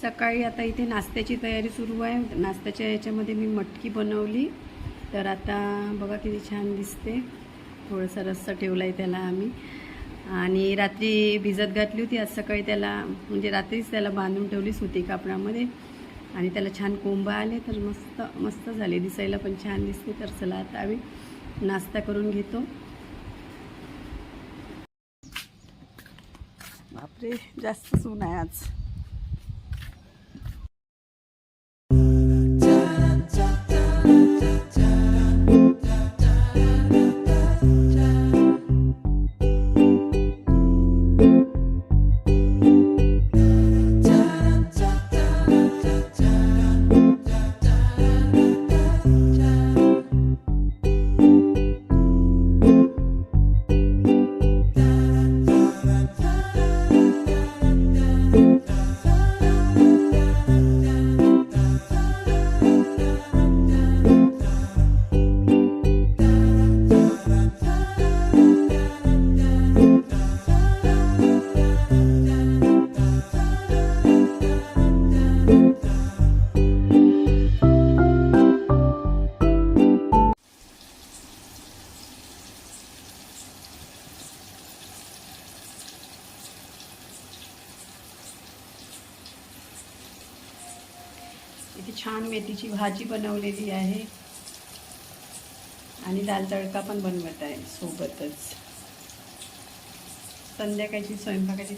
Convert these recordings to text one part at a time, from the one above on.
सकाळी आता इथे नाश्त्याची तयारी सुरू आहे. नाश्त्याच्या याच्यामध्ये मी मटकी बनवली. तर आता बघा किती छान दिसते. थोडासा रस्सा ठेवला आहे त्याला आम्ही, आणि रात्री भिजत घातली होती. आज सकाळी त्याला म्हणजे रात्रीच त्याला बांधून ठेवली सुती कापडामध्ये, आणि त्याला छान कोंब आले. तर मस्त मस्त झाले, दिसायला पण छान दिसते. तर चला आता आम्ही नाश्ता करून घेतो. बापरे, जास्त ऊन आहे आज. इथे छान मेथीची भाजी बनवलेली आहे, आणि दाल तडका पण बनवत आहे सोबतच. संध्याकाळची स्वयंपाकाची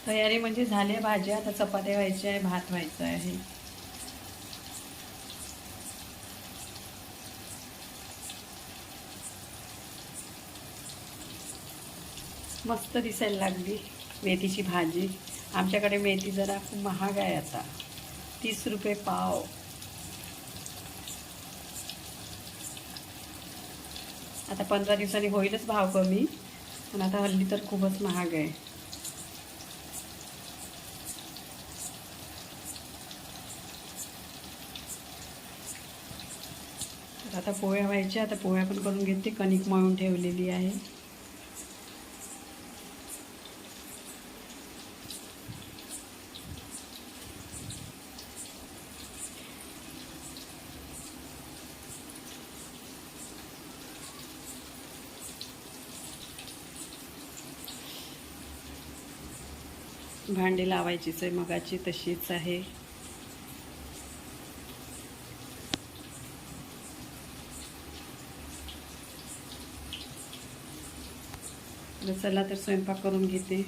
तयारी म्हणजे झाल्या भाज्या. आता चपात्या व्हायच्या आहे, भात व्हायचा आहे. मस्त दिसायला लागली मेथीची भाजी. आमच्याकडे मेथी जरा खूप महाग आहे आता, 30 रुपये पाव. आता 15 दिवसांनी होईलच भाव कमी, पण आता हल्ली तर खूपच महाग आहे. तर आता पोळ्या व्हायच्या. आता पोळ्या पण करून घेते. कणिक मळून ठेवलेली आहे. भांडी लावायचीच आहे, मगाची तशीच आहे. चला तर स्वयंपाक करून घेते.